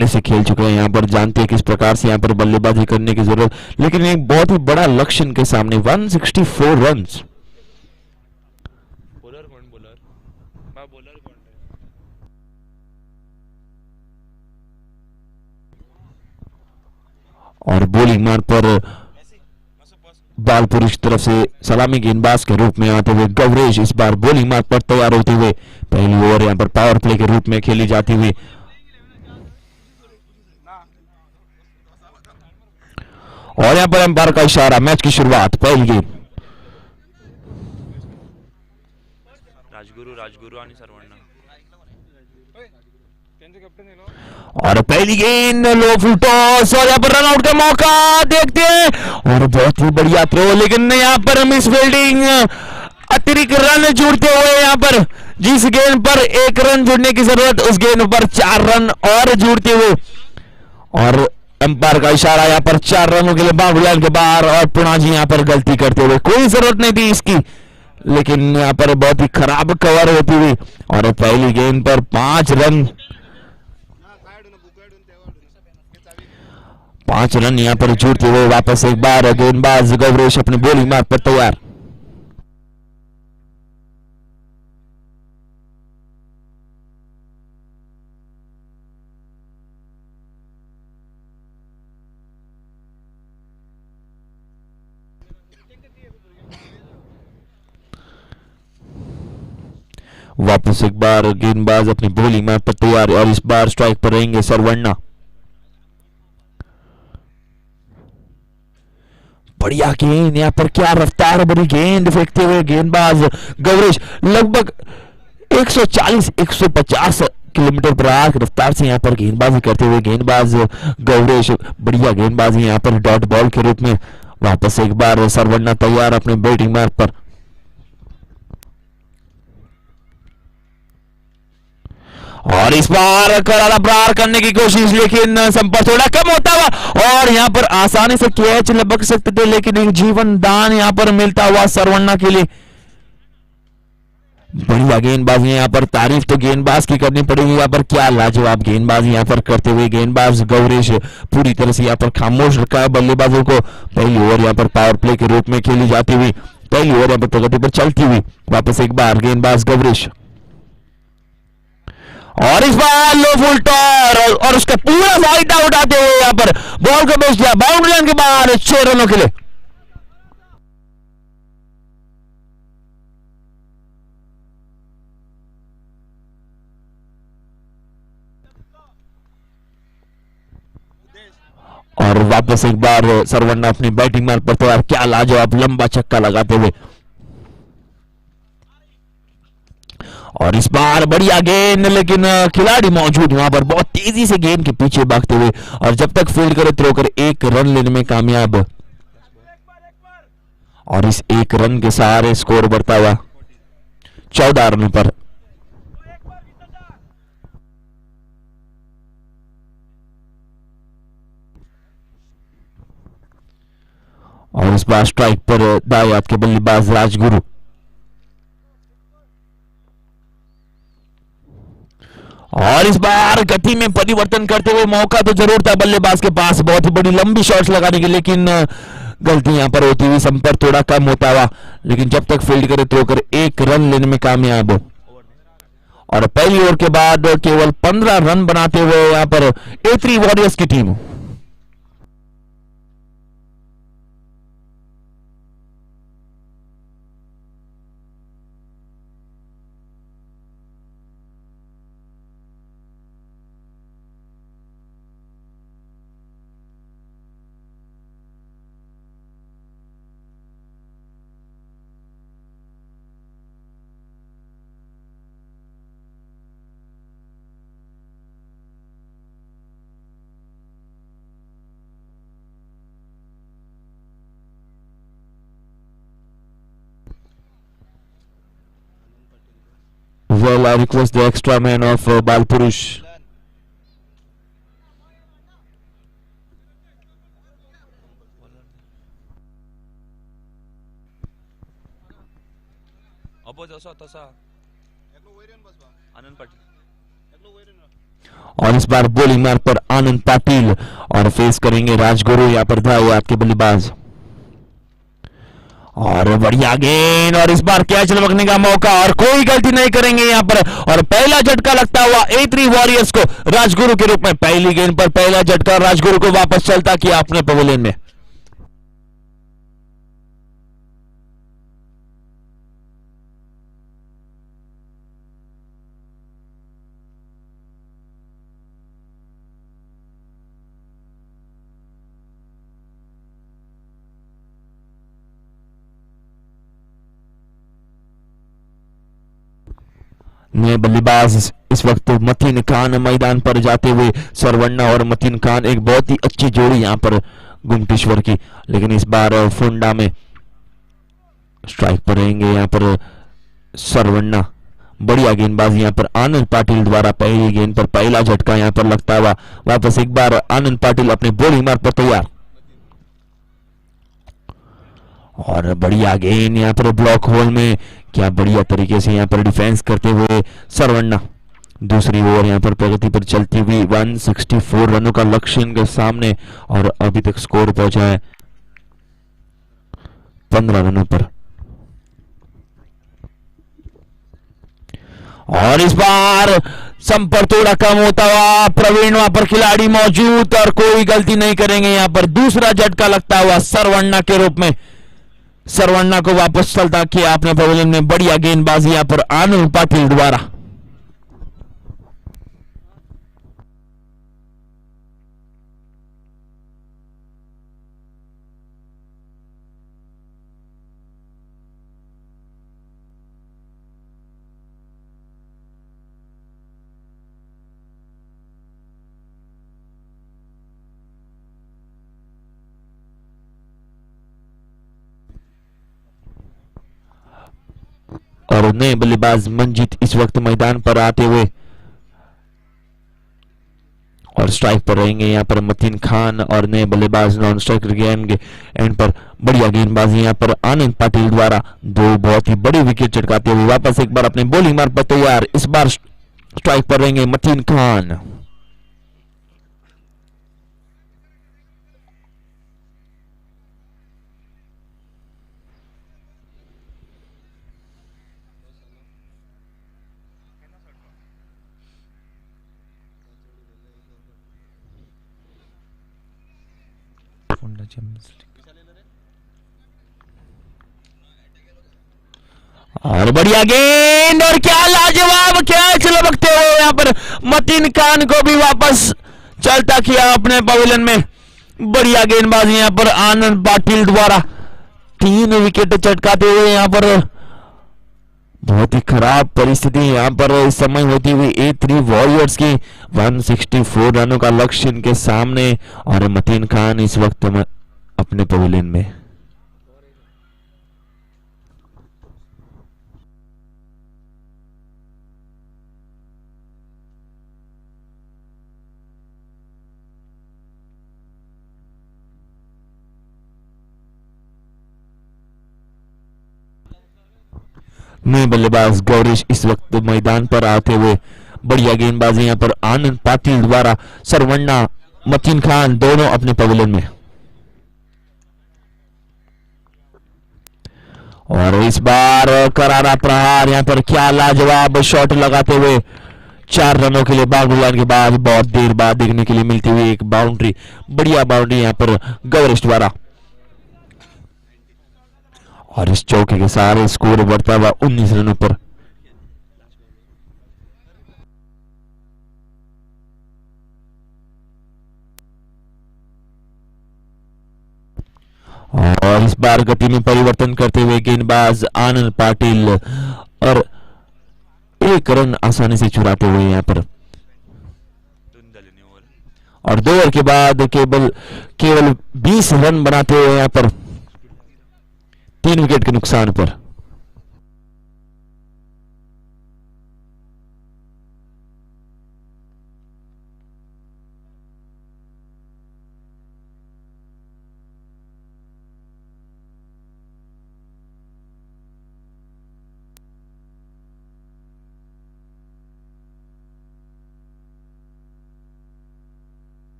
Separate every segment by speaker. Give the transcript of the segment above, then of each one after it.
Speaker 1: पहले से खेल चुके हैं, यहाँ पर जानते हैं किस प्रकार से यहाँ पर बल्लेबाजी करने की जरूरत, लेकिन एक बहुत ही बड़ा लक्ष्य इनके सामने 164 रन।
Speaker 2: बॉलर कौन बॉलर बॉलर कौन है?
Speaker 1: और बॉलिंग मार पर बालपुरुष तरफ से सलामी गेंदबाज के रूप में आते हुए गौरेश इस बार बॉलिंग मार पर तैयार होते हुए पहली ओवर यहाँ पर पावर प्ले के रूप में खेली जाती हुई, और यहाँ पर एम्पायर का इशारा, मैच की शुरुआत पहली गेंद।
Speaker 2: राजगुरु आणि सर्वांना
Speaker 1: और पहली गेंद लो फुल टॉस, और यहाँ पर रनआउट का मौका देखते हैं, और बहुत ही बढ़िया थ्रो, लेकिन यहाँ पर मिस फील्डिंग, अतिरिक्त रन जुड़ते हुए यहाँ पर जिस गेंद पर 1 रन जुड़ने की जरूरत उस गेंद पर 4 रन और जुड़ते हुए, और अंपायर का इशारा यहाँ पर 4 रनों के लिए बाउंड्री लाइन के बाहर, और पुणा जी यहाँ पर गलती करते हुए, कोई जरूरत नहीं थी इसकी, लेकिन यहाँ पर बहुत ही खराब कवर होती हुई, और पहली गेंद पर 5 रन, 5 रन यहाँ पर जुड़ते हुए वापस एक बार गेंदबाज गौरेश अपनी बॉलिंग मार पर तैयार। वापस एक बार गेंदबाज अपनी बॉलिंग मार पर तैयार, और इस बार स्ट्राइक पर रहेंगे सरवण्णा। बढ़िया गेंद, यहाँ पर क्या रफ्तार भरी गेंद फेंकते हुए गेंदबाज गौरेश, लगभग 140-150 किलोमीटर पर आवर रफ्तार से यहाँ पर गेंदबाजी करते हुए गेंदबाज गौरेश, बढ़िया गेंदबाजी यहाँ पर डॉट बॉल के रूप में। वापस एक बार सरवण्णा तैयार अपने बैटिंग मार्ग पर, और इस बार करारा प्रहार करने की कोशिश, लेकिन संपर्क थोड़ा कम होता हुआ, और यहाँ पर आसानी से कैच लपक सकते थे, लेकिन एक जीवन दान यहाँ पर मिलता हुआ सरवण्णा के लिए। बढ़िया गेंदबाजी यहाँ पर, तारीफ तो गेंदबाज की करनी पड़ेगी, यहाँ पर क्या लाजवाब गेंदबाजी यहाँ पर करते हुए गेंदबाज गौरेश पूरी तरह से यहाँ पर खामोश रखा है बल्लेबाजों को। पहली ओवर यहाँ पर पावर प्ले के रूप में खेली जाती हुई, पहली ओवर यहाँ पर प्रगति पर चलती हुई, वापस एक बार गेंदबाज गौरेश, और इस बार लो फुल टॉस, और उसका पूरा फायदा उठाते हुए यहाँ पर बॉल को बेच दिया बाउंड्री लाइन के बाहर 6 रनों के लिए। और वापस एक बार सरवण्णा अपनी बैटिंग मार्ग पर तैयार, क्या लाजवाब लंबा छक्का लगाते हुए, और इस बार बढ़िया गेंद, लेकिन खिलाड़ी मौजूद वहां पर बहुत तेजी से गेंद के पीछे भागते हुए, और जब तक फील्ड करे थ्रो कर 1 रन लेने में कामयाब, और इस 1 रन के सहारे स्कोर बढ़ता हुआ 14 रनों पर। और इस बार स्ट्राइक पर दाएं हाथ के बल्लेबाज राजगुरु, और इस बार गति में परिवर्तन करते हुए मौका तो जरूर था बल्लेबाज के पास बहुत ही बड़ी लंबी शॉट्स लगाने की, लेकिन गलती यहां पर होती हुई संपर्क थोड़ा कम होता हुआ, लेकिन जब तक फील्ड करे थ्रो कर 1 रन लेने में कामयाब, और पहली ओवर के बाद केवल 15 रन बनाते हुए यहां पर A3 वॉरियर्स की team. Well, I request the extra man of Balpurush.
Speaker 2: अबो जसा तसा आनंद पाटील
Speaker 1: और इस बार बॉलिंग मार्ग पर आनंद पाटिल और फेस करेंगे राजगुरु यहाँ पर धावत के बल्लेबाज। और बढ़िया गेंद और इस बार कैच लपकने का मौका और कोई गलती नहीं करेंगे यहां पर। और पहला झटका लगता हुआ A3 वॉरियर्स को राजगुरु के रूप में। पहली गेंद पर पहला झटका राजगुरु को वापस चलता किया अपने पवेलियन में। नए बल्लेबाज इस वक्त मतीन खान मैदान पर जाते हुए। सरवन्ना और मतीन खान एक बहुत ही अच्छी जोड़ी यहां पर गुमटेश्वर की, लेकिन इस बार फुंडा में स्ट्राइक पर रहेंगे यहां पर सरवन्ना। बढ़िया गेंदबाजी यहां पर आनंद पाटिल द्वारा। पहली गेंद पर पहला झटका यहां पर लगता हुआ वापस एक बार आनंद पाटिल अपने बॉलिंग मार्ग पर तैयार। और बढ़िया गेंद यहां पर ब्लॉक होल में। क्या बढ़िया तरीके से यहां पर डिफेंस करते हुए सरवन्ना। दूसरी ओवर यहां पर प्रगति पर चलती हुई 164 रनों का लक्ष्य इनके सामने और अभी तक स्कोर पहुंचा है 15 रनों पर। और इस बार संपर्क थोड़ा कम होता हुआ प्रवीण वहां पर खिलाड़ी मौजूद और कोई गलती नहीं करेंगे यहां पर। दूसरा झटका लगता हुआ सरवन्ना के रूप में। सरवन्ना को वापस चलता किया अपने पवेलियन में। बढ़िया गेंदबाजी यहां पर आनंद पाटिल द्वारा। और नए बल्लेबाज मंजीत इस वक्त मैदान पर आते हुए और स्ट्राइक पर रहेंगे यहां पर मतीन खान और नए बल्लेबाज नॉन स्ट्राइकर गेंद एंड पर। बढ़िया गेंदबाजी यहां पर आनंद पाटिल द्वारा। दो बहुत ही बड़ी विकेट चटकाते हुए वापस एक बार अपने बॉलिंग मार्ग पर तैयार। इस बार स्ट्राइक पर रहेंगे मतीन खान। और बढ़िया गेंद और क्या लाजवाब कैच लपकते हुए यहां पर मतीन खान को भी वापस चलता किया अपने पवेलियन में। बढ़िया गेंदबाजी यहां पर आनंद पाटिल द्वारा। 3 विकेट चटकाते हुए यहां पर बहुत ही खराब परिस्थिति यहां पर इस समय होती हुई A3 वॉरियर्स की। 164 रनों का लक्ष्य इनके सामने और मतीन खान इस वक्त अपने पवेलियन में। नए बल्लेबाज गौरीश इस वक्त मैदान पर आते हुए। बढ़िया गेंदबाजी यहां पर आनंद पाटिल द्वारा। सरवन्ना मतीन खान दोनों अपने पवेलियन में। और इस बार करारा प्रहार यहां पर क्या लाजवाब शॉट लगाते हुए 4 रनों के लिए बाउंड्री लाइन के बाद बहुत देर बाद देखने के लिए मिलती हुई एक बाउंड्री। बढ़िया बाउंड्री यहां पर गौरीश द्वारा। और इस चौके के सारे स्कोर बढ़ता हुआ 19 रनों पर। और इस बार गति में परिवर्तन करते हुए गेंदबाज आनंद पाटिल और 1 रन आसानी से चुराते हुए यहां पर। और 2 ओवर के बाद केवल 20 रन बनाते हुए यहां पर 3 विकेट के नुकसान पर।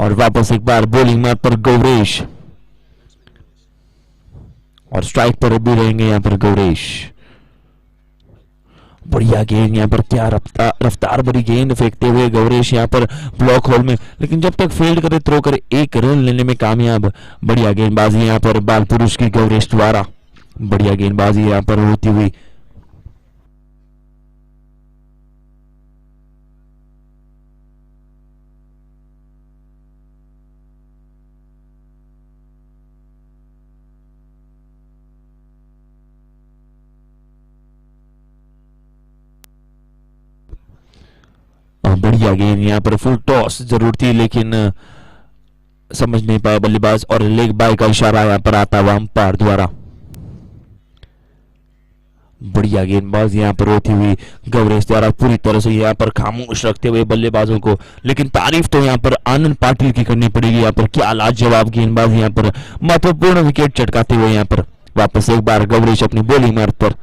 Speaker 1: और वापस एक बार बॉलिंग मार्ग पर गौरेश, और स्ट्राइक पर भी रहेंगे यहाँ पर गौरेश। बढ़िया गेंद यहाँ पर, क्या रफ्तार भरी गेंद फेंकते हुए गौरेश यहाँ पर ब्लॉक होल में, लेकिन जब तक फील्ड करे थ्रो करे एक रन लेने में कामयाब। बढ़िया गेंदबाजी यहाँ पर बाल पुरुष की गौरेश द्वारा, बढ़िया गेंदबाजी यहाँ पर होती हुई। बढ़िया गेंद यहाँ पर, फुल टॉस जरूर थी लेकिन समझ नहीं पाया बल्लेबाज, और लेग बाय का इशारा यहाँ पर आता हुआ अंपायर द्वारा। बढ़िया गेंदबाज यहाँ पर होती हुई गौरेश द्वारा, पूरी तरह से यहाँ पर खामोश रखते हुए बल्लेबाजों को, लेकिन तारीफ तो यहाँ पर आनंद पाटिल की करनी पड़ेगी। यहाँ पर क्या लाजवाब गेंदबाज यहाँ पर महत्वपूर्ण विकेट चटकाते हुए यहाँ पर वापस एक बार गौरेश अपनी बॉलिंग मार्ग पर,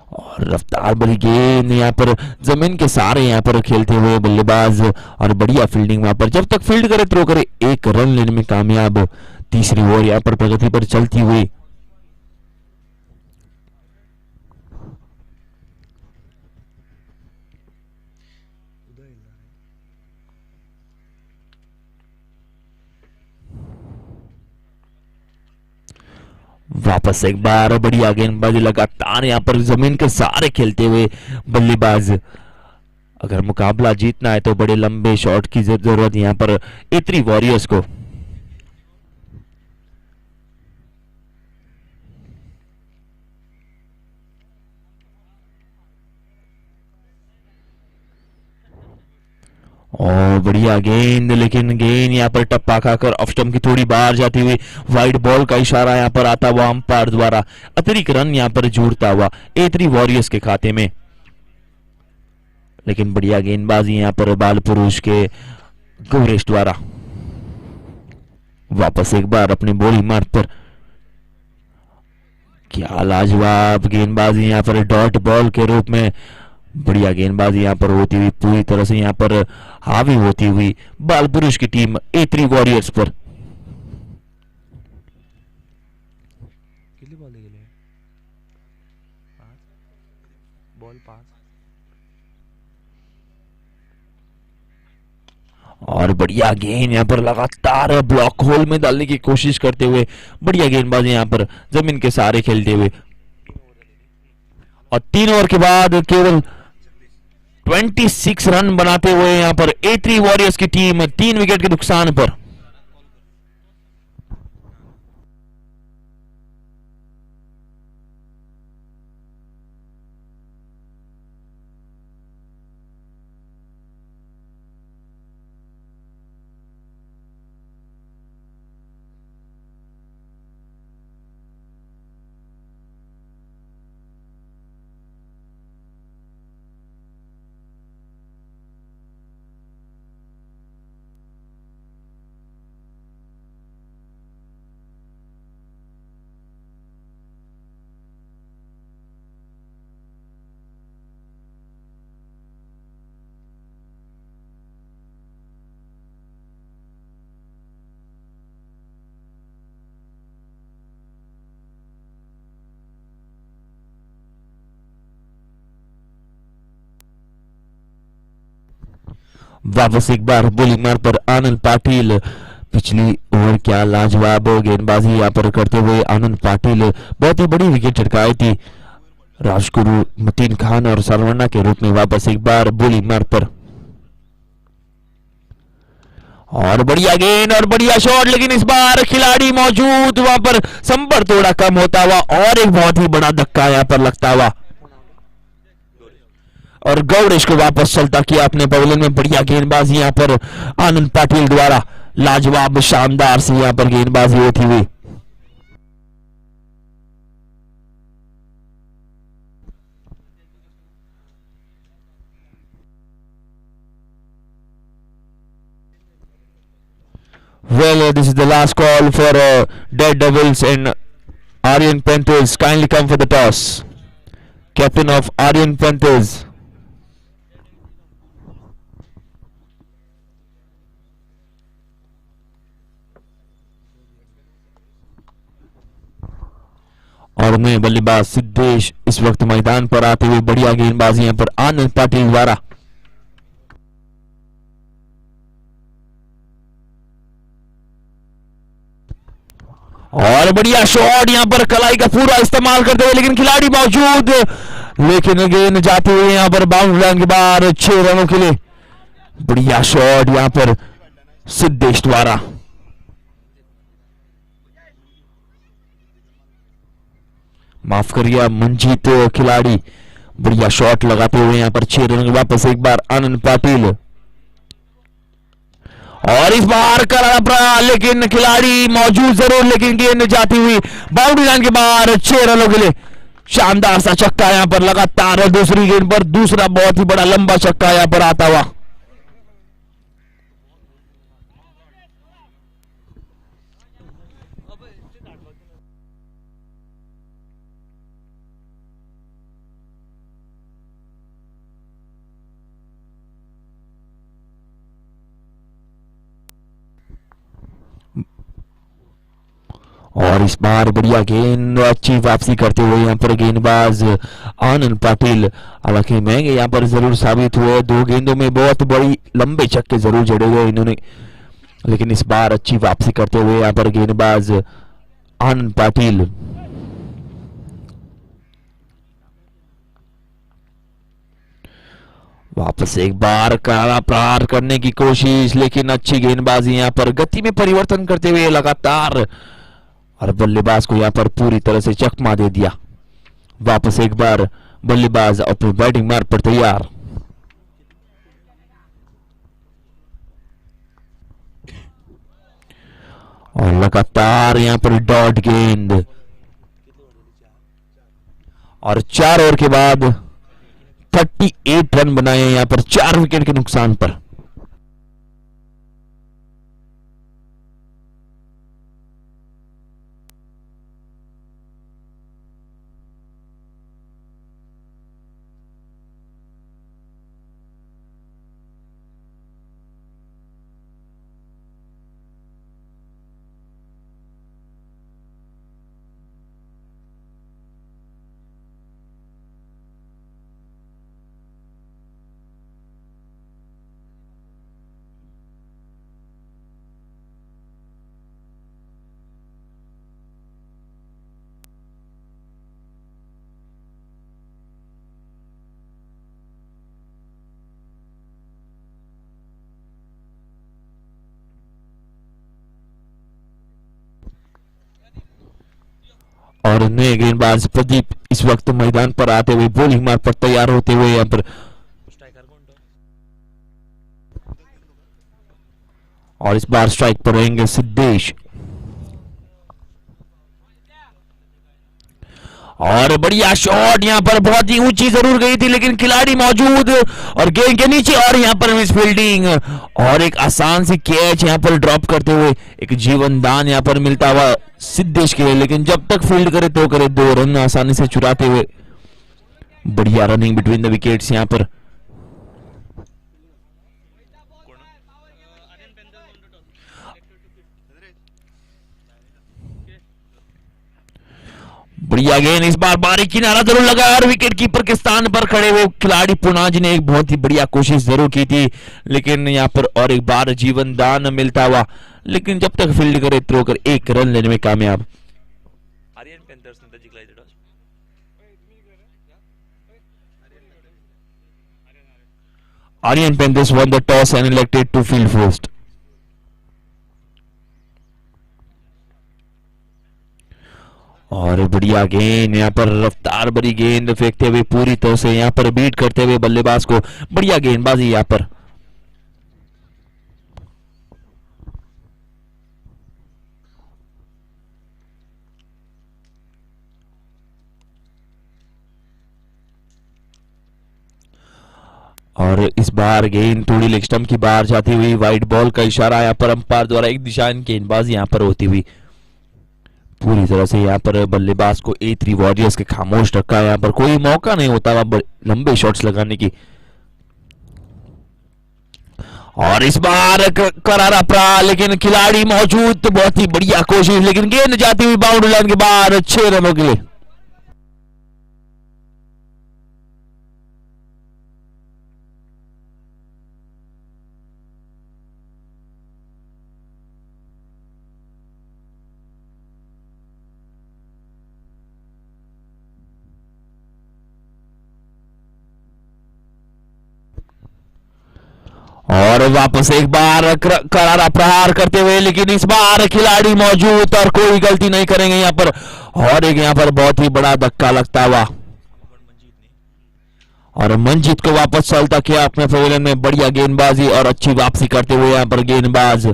Speaker 1: और रफ्तार भरी गेंद यहाँ पर जमीन के सहारे यहाँ पर खेलते हुए बल्लेबाज, और बढ़िया फील्डिंग वहां पर, जब तक फील्ड करे थ्रो करे एक रन लेने में कामयाब। तीसरी ओवर यहाँ पर प्रगति पर चलती हुई। वापस एक बार बढ़िया गेंदबाजी, लगातार यहाँ पर जमीन के सहारे खेलते हुए बल्लेबाज। अगर मुकाबला जीतना है तो बड़े लंबे शॉट की जरूरत यहाँ पर इतनी वॉरियर्स को। और बढ़िया गेंद, लेकिन गेंद यहाँ पर टप्पा खाकर ऑफ स्टंप की थोड़ी बाहर जाती हुई। वाइड बॉल का इशारा यहाँ पर आता हुआ अंपायर द्वारा, अतिरिक्त रन यहाँ पर जुड़ता हुआ A3 वॉरियर्स के खाते में। लेकिन बढ़िया गेंदबाजी यहाँ पर बाल पुरुष के गौरेश द्वारा, वापस एक बार अपनी बॉलिंग मार्ग पर, क्या लाजवाब गेंदबाजी यहाँ पर डॉट बॉल के रूप में। बढ़िया गेंदबाजी यहाँ पर होती हुई, पूरी तरह से यहाँ पर हावी होती हुई बाल पुरुष की टीम A3 वॉरियर्स पर।
Speaker 2: कितनी बॉल के लिए? 5 बॉल 5।
Speaker 1: और बढ़िया गेंद यहाँ पर लगातार ब्लॉक होल में डालने की कोशिश करते हुए, बढ़िया गेंदबाजी यहाँ पर जमीन के सहारे खेलते हुए, और 3 ओवर के बाद केवल 26 रन बनाते हुए यहाँ पर A3 वॉरियर्स की टीम 3 विकेट के नुकसान पर। वापस एक बार बॉलिंग मार्ग पर आनंद पाटिल। पिछली ओवर क्या लाजवाब गेंदबाजी यहाँ पर करते हुए आनंद पाटिल बहुत ही बड़ी विकेट चटकाई थी राजगुरु, मतीन खान और सरवण्णा के रूप में। वापस एक बार बॉलिंग मार्ग पर, और बढ़िया गेंद और बढ़िया शॉट, लेकिन इस बार खिलाड़ी मौजूद वहां पर, संपर्क थोड़ा कम होता हुआ, और एक बहुत ही बड़ा धक्का यहाँ पर लगता हुआ, और गौरेश को वापस चलता किया अपने पवेलियन में। बढ़िया गेंदबाजी यहाँ पर आनंद पाटिल द्वारा, लाजवाब शानदार से यहाँ पर गेंदबाजी होती हुई। Well, this is the last call for Dead Devils and Aryan Panthers. Kindly come for the toss. Captain of Aryan Panthers. और नए बल्लेबाज सिद्धेश इस वक्त मैदान पर आते हुए बढ़िया गेंदबाजी यहां पर आनंद पाटिल द्वारा। और बढ़िया शॉट यहां पर कलाई का पूरा इस्तेमाल करते हुए, लेकिन खिलाड़ी मौजूद, लेकिन गेंद जाते हुए यहां पर बाउंड्री लाइन के बाहर 6 रनों के लिए। बढ़िया शॉट यहां पर सिद्धेश द्वारा। माफ करिए मंजीत खिलाड़ी, बढ़िया शॉट लगाते हुए यहां पर 6 रनों के वापस एक बार आनंद पाटिल। और इस बार करारा प्रहार, लेकिन खिलाड़ी मौजूद जरूर, लेकिन गेंद जाती हुई बाउंड्री लाइन के बाहर 6 रनों के लिए। शानदार सा छक्का यहां पर लगातार, और दूसरी गेंद पर दूसरा बहुत ही बड़ा लंबा छक्का यहां पर आता हुआ। और इस बार बढ़िया गेंद, अच्छी वापसी करते हुए यहां पर गेंदबाज आनंद पाटिल। हालांकि महंगे यहां पर जरूर साबित हुए, 2 गेंदों में बहुत बड़ी लंबे छक्के जरूर जड़े हुए इन्होंने, लेकिन इस बार अच्छी वापसी करते हुए यहां पर गेंदबाज आनंद पाटिल। वापस एक बार करारा प्रहार करने की कोशिश, लेकिन अच्छी गेंदबाजी यहां पर गति में परिवर्तन करते हुए लगातार, और बल्लेबाज को यहां पर पूरी तरह से चकमा दे दिया। वापस एक बार बल्लेबाज अपनी बैटिंग मार्ग पर तैयार। और लगातार यहां पर डॉट गेंद, और 4 ओवर के बाद 38 रन बनाए यहां पर 4 विकेट के नुकसान पर। और नए गेंदबाज प्रदीप इस वक्त मैदान पर आते हुए बॉलिंग मार्ग पर तैयार होते हुए यहां पर, और इस बार स्ट्राइक पर रहेंगे सिद्धेश। और बढ़िया शॉट यहां पर बहुत ही ऊंची जरूर गई थी, लेकिन खिलाड़ी मौजूद और गेंद के नीचे, और यहां पर मिस फील्डिंग, और एक आसान सी कैच यहां पर ड्रॉप करते हुए एक जीवन दान यहां पर मिलता हुआ सिद्धेश के लिए, लेकिन जब तक फील्ड करे तो करे, 2 रन आसानी से चुराते हुए। बढ़िया रनिंग बिटवीन द विकेट्स यहां पर। बढ़िया गेंद, इस बार बारीक किनारा जरूर लगा, और विकेट कीपर के स्थान पर खड़े हुए खिलाड़ी पुनाज ने एक बहुत ही बढ़िया कोशिश जरूर की थी, लेकिन यहां पर और एक बार जीवन दान मिलता हुआ, लेकिन जब तक फील्ड करे थ्रो कर 1 रन लेने में कामयाब। Aryan Panthers won the toss and elected to field first. और बढ़िया गेंद यहां पर, रफ्तार भरी गेंद फेंकते हुए पूरी तरह से यहां पर बीट करते हुए बल्लेबाज को, बढ़िया गेंदबाजी यहां पर। और इस बार गेंद थोड़ी लेग स्टंप की बाहर जाती हुई, वाइड बॉल का इशारा यहां पर अंपायर द्वारा, एक दिशा गेंदबाजी यहां पर होती हुई। पूरी तरह से यहां पर बल्लेबाज को A3 वॉरियर्स के खामोश रखा, यहां पर कोई मौका नहीं होता लंबे शॉट्स लगाने की। और इस बार करारा प्रहार, लेकिन खिलाड़ी मौजूद, तो बहुत ही बढ़िया कोशिश, लेकिन गेंद जाती हुई बाउंड्री लाइन के बाहर 6 रनों के लिए। वापस एक बार करारा प्रहार करते हुए, लेकिन इस बार खिलाड़ी मौजूद और कोई गलती नहीं करेंगे यहाँ पर। और एक यहाँ पर बहुत ही बड़ा धक्का लगता हुआ और मंजीत को वापस चलता किया अपने पवेलियन में। बढ़िया गेंदबाजी और अच्छी वापसी करते हुए यहाँ पर गेंदबाज।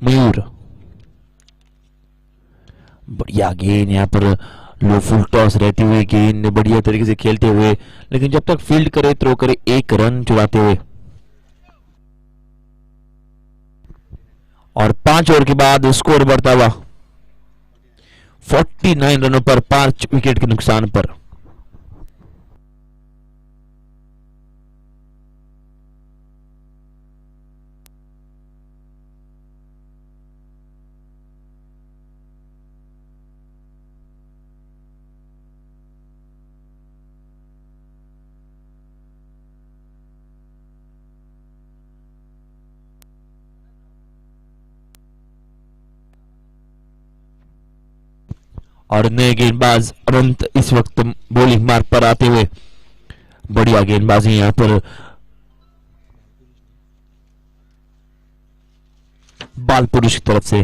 Speaker 1: मयूर बढ़िया गेंद यहाँ पर। लो फुल टॉस रहती हुई गेंद बढ़िया तरीके से खेलते हुए, लेकिन जब तक फील्ड करे थ्रो करे, एक रन चुराते हुए। और 5 ओवर के बाद स्कोर बढ़ता हुआ 49 रनों पर 5 विकेट के नुकसान पर। और नए गेंदबाज अनंत इस वक्त बॉलिंग मार्ग पर आते हुए। बढ़िया गेंदबाजी यहां पर बाल पुरुष की तरफ से।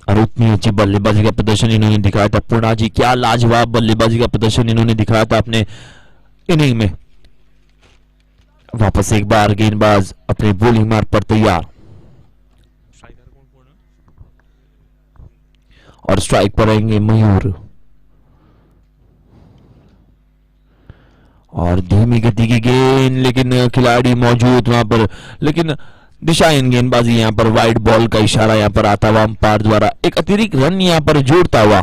Speaker 1: और उतनी अच्छी बल्लेबाजी का प्रदर्शन इन्होंने दिखाया था। पूर्णा जी, क्या लाजवाब बल्लेबाजी का प्रदर्शन इन्होंने दिखाया था अपने इनिंग में। वापस एक बार गेंदबाज अपने बॉलिंग मार्ग पर तैयार।
Speaker 2: स्ट्राइकर कौन कौन है?
Speaker 1: और स्ट्राइक पर रहेंगे मयूर। और धीमी गति की गेंद, लेकिन खिलाड़ी मौजूद वहां पर, लेकिन दिशाहीन गेंदबाजी यहां पर। वाइड बॉल का इशारा यहां पर आता हुआ अंपायर द्वारा। एक अतिरिक्त रन यहां पर जोड़ता हुआ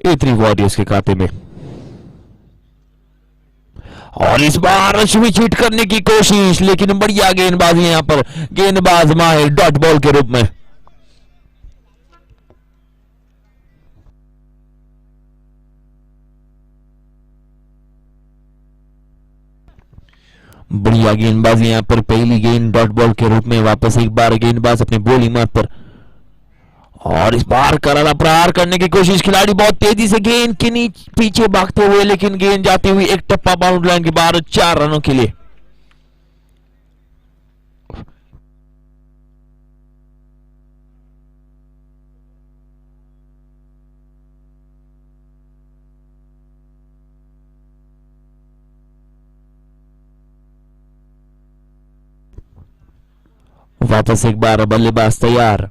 Speaker 1: A3 वॉरियर्स के खाते में। और इस बार रश्मि चीट करने की कोशिश, लेकिन बढ़िया गेंदबाजी यहां पर। गेंदबाज माहिर डॉट बॉल के रूप में। बढ़िया गेंदबाजी यहां पर। पहली गेंद डॉट बॉल के रूप में। वापस एक बार गेंदबाज अपने बॉलिंग मार्ग पर। और इस बार करारा प्रहार करने की कोशिश। खिलाड़ी बहुत तेजी से गेंद के नीचे पीछे भागते हुए, लेकिन गेंद जाती हुई एक टप्पा बाउंड लाइन के बाहर 4 रनों के लिए। वापस एक बार बल्लेबाज तैयार।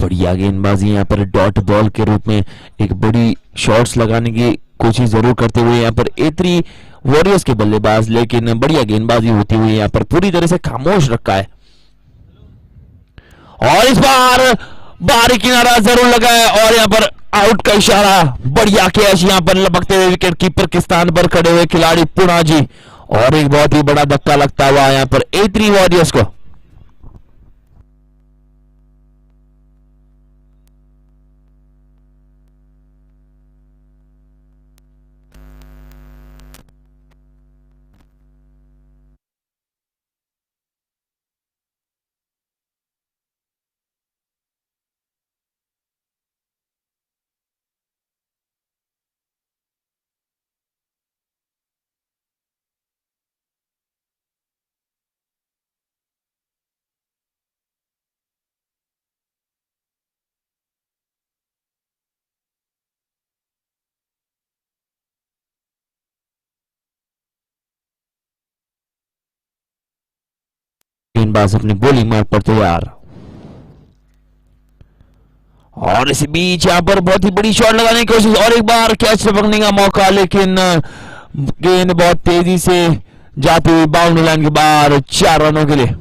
Speaker 1: बढ़िया गेंदबाजी यहां पर डॉट बॉल के रूप में। एक बड़ी शॉट्स लगाने की कोशिश जरूर करते हुए यहां पर A3 वॉरियर्स के बल्लेबाज, लेकिन बढ़िया गेंदबाजी होती हुई यहां पर पूरी तरह से खामोश रखा है। और इस बार बाहरी किनारा जरूर लगा है और यहां पर आउट का इशारा। बढ़िया कैच यहां पर लपकते हुए विकेट कीपर के स्थान पर खड़े हुए खिलाड़ी पूर्णा जी। और एक बहुत ही बड़ा धक्का लगता हुआ यहां पर A3 वॉरियर्स को। गेंदबाज अपनी बॉलिंग मार्ग पर तैयार। और इसी बीच यहाँ पर बहुत ही बड़ी शॉट लगाने की कोशिश और एक बार कैच पकड़ने का मौका, लेकिन गेंद बहुत तेजी से जाती हुई बाउंड्री लाइन के बाहर 4 रनों के लिए।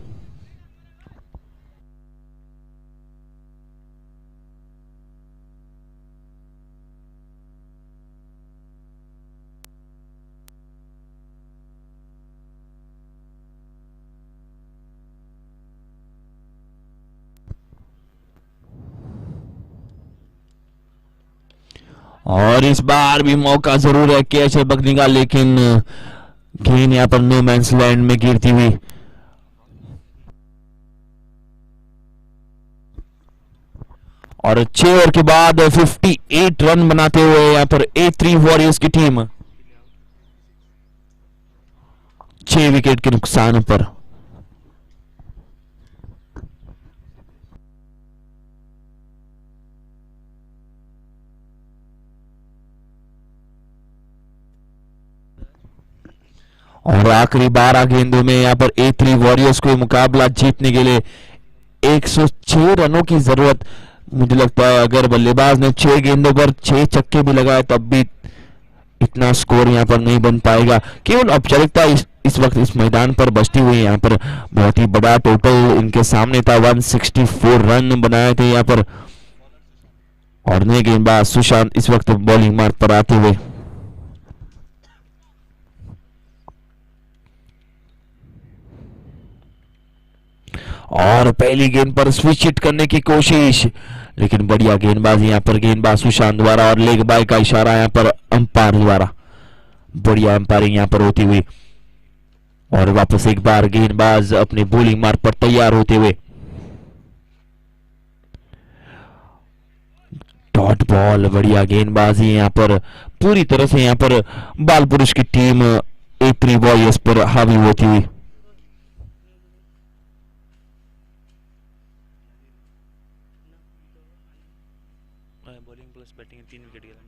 Speaker 1: और इस बार भी मौका जरूर है कैच पकड़ने का, लेकिन गेंद यहाँ पर नो मैंस लैंड में गिरती हुई। और 6 ओवर के बाद 58 रन बनाते हुए यहाँ पर A3 वॉरियर्स की टीम 6 विकेट के नुकसान पर। और आखिरी 12 गेंदों में यहाँ पर A3 वॉरियर्स को मुकाबला जीतने के लिए 106 रनों की जरूरत। मुझे लगता है अगर बल्लेबाज ने 6 गेंदों पर 6 छक्के भी लगाए तब भी इतना स्कोर यहाँ पर नहीं बन पाएगा। केवल औपचारिकता इस वक्त इस मैदान पर बचती हुई यहाँ पर बहुत ही बड़ा टोटल इनके सामने था। 164 रन बनाए थे यहाँ पर। और नए गेंदबाज सुशांत इस वक्त बॉलिंग मार्ग पर आते हुए। और पहली गेंद पर स्विच हिट करने की कोशिश, लेकिन बढ़िया गेंदबाजी यहाँ पर गेंदबाज सुशांत द्वारा और लेग बाय का इशारा यहाँ पर अंपायर द्वारा। बढ़िया अंपायरिंग यहाँ पर होती हुई। और वापस एक बार गेंदबाज अपने बॉलिंग मार्ग पर तैयार होते हुए। डॉट बॉल, बढ़िया गेंदबाजी यहाँ पर पूरी तरह से यहाँ पर बाल पुरुष की टीम A3 वॉरियर्स पर हावी होती हुई।
Speaker 2: बॉलिंग प्लस बैटिंग 3 विकेट गिरा।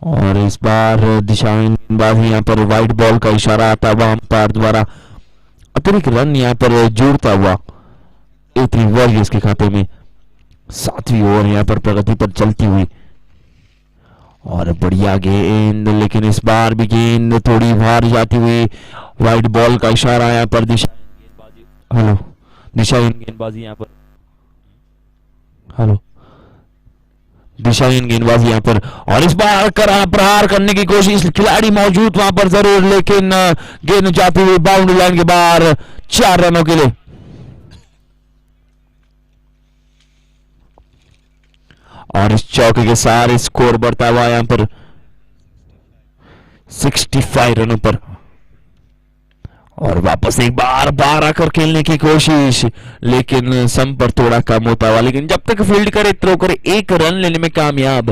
Speaker 1: और इस बार दिशाहीन गेंदबाजी यहाँ पर वाइट बॉल का इशारा आता हुआ अंपायर द्वारा। अतिरिक्त रन यहाँ पर जोड़ता हुआ A3 वॉरियर्स के खाते में। 7वीं ओवर यहाँ पर प्रगति पर चलती हुई। और बढ़िया गेंद, लेकिन इस बार भी गेंद थोड़ी बाहर जाती हुई। वाइट बॉल का इशारा यहाँ पर दिशाहीन गेंदबाजी यहाँ पर दिशाहीन गेंदबाजी यहाँ पर। और इस बार प्रहार करने की कोशिश, खिलाड़ी मौजूद वहां पर जरूर, लेकिन गेंद जाती हुई बाउंड्री लाइन के बाहर 4 रनों के लिए। और इस चौके के साथ स्कोर बढ़ता हुआ यहाँ पर 65 रनों पर। और वापस एक बार बाहर आकर खेलने की कोशिश, लेकिन सम पर थोड़ा कम होता हुआ। लेकिन जब तक फील्ड करे थ्रो करे 1 रन लेने में कामयाब।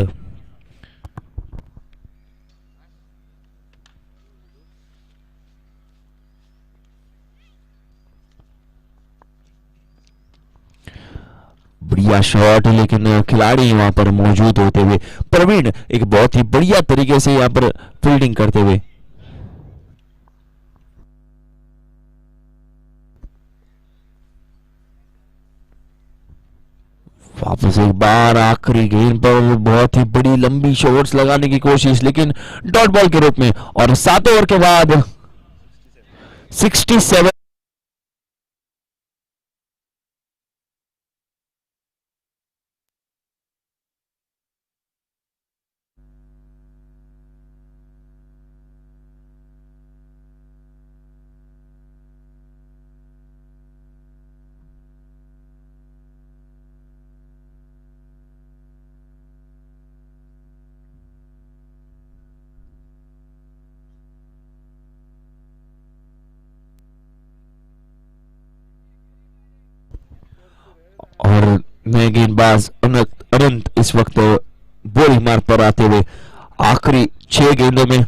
Speaker 1: बढ़िया शॉट, लेकिन खिलाड़ी वहां पर मौजूद होते हुए प्रवीण एक बहुत ही बढ़िया तरीके से यहां पर फील्डिंग करते हुए। वापस एक बार आखिरी गेंद पर बहुत ही बड़ी लंबी शॉट्स लगाने की कोशिश, लेकिन डॉट बॉल के रूप में। और 7 ओवर के बाद 67। और नए गेंदबाज अनंत इस वक्त बॉलिंग मार्ग पर आते हुए आखिरी 6 गेंदों में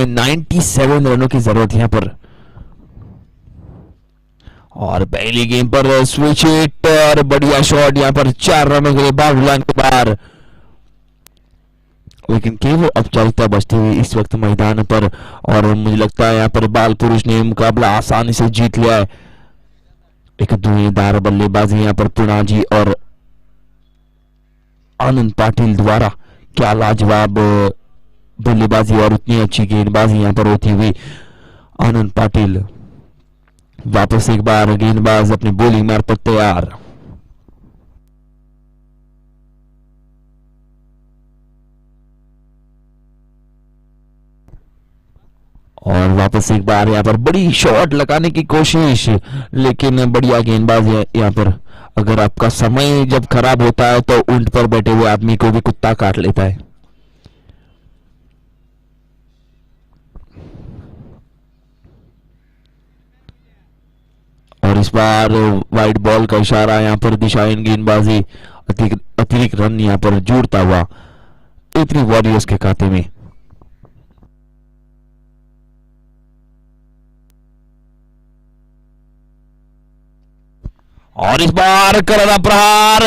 Speaker 1: 97 रनों की जरूरत यहां पर। और पहली गेंद पर स्विच हिट और बढ़िया शॉट यहां पर 4 रनों के लिए बाउंड्री लाइन के बाहर। लेकिन केवल औपचारिकता बचती हुई इस वक्त मैदान पर, और मुझे लगता है यहाँ पर बाल पुरुष ने मुकाबला आसानी से जीत लिया है। एक धुएंधार बल्लेबाजी यहाँ पर पुनाजी और आनंद पाटिल द्वारा, क्या लाजवाब बल्लेबाजी और उतनी अच्छी गेंदबाजी यहाँ पर होती हुई। आनंद पाटिल वापस एक बार गेंदबाज अपनी बॉलिंग मार पर तैयार। और वापस एक बार यहाँ पर बड़ी शॉट लगाने की कोशिश, लेकिन बढ़िया गेंदबाज है यहाँ पर। अगर आपका समय जब खराब होता है तो ऊंट पर बैठे हुए आदमी को भी कुत्ता काट लेता है। और इस बार वाइड बॉल का इशारा, यहाँ पर दिशाहीन गेंदबाजी, अतिरिक्त रन यहाँ पर जुड़ता हुआ A3 वॉरियर्स के खाते में। और इस बार करारा प्रहार,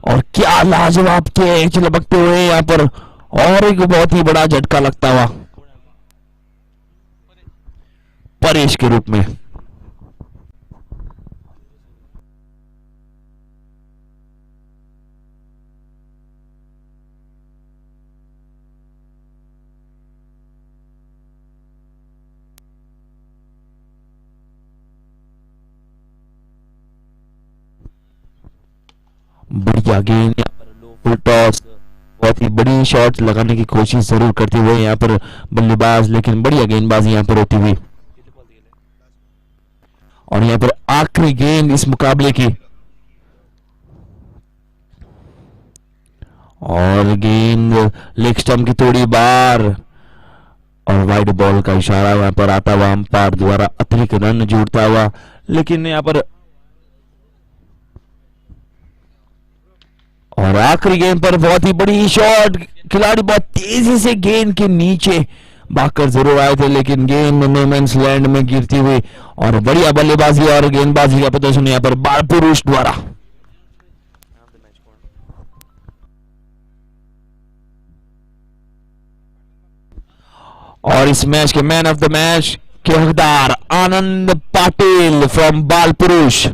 Speaker 1: और क्या लाजवाब कैच लपकते हुए यहाँ पर, और एक बहुत ही बड़ा झटका लगता हुआ परेश के रूप में। बढ़िया गेंद, फुल टॉस, बहुत ही बड़ी शॉट लगाने की कोशिश जरूर करते हुए यहाँ पर बल्लेबाज, लेकिन बढ़िया गेंदबाजी यहाँ पर होती हुई। और यहाँ पर आखिरी गेंद इस मुकाबले की, और गेंद लेग स्टंप की थोड़ी बार, और वाइड बॉल का इशारा यहाँ पर आता हुआ अंपायर द्वारा अतिरिक्त रन जुड़ता हुआ। लेकिन यहाँ पर और आखिरी गेंद पर बहुत ही बड़ी शॉट, खिलाड़ी बहुत तेजी से गेंद के नीचे भागकर जरूर आए थे, लेकिन गेंद नो मैंस लैंड में गिरती हुई। और बढ़िया बल्लेबाजी और गेंदबाजी का प्रदर्शन यहाँ पर बाल पुरुष द्वारा। और इस मैच के मैन ऑफ द मैच के हकदार आनंद पाटिल फ्रॉम बाल पुरुष।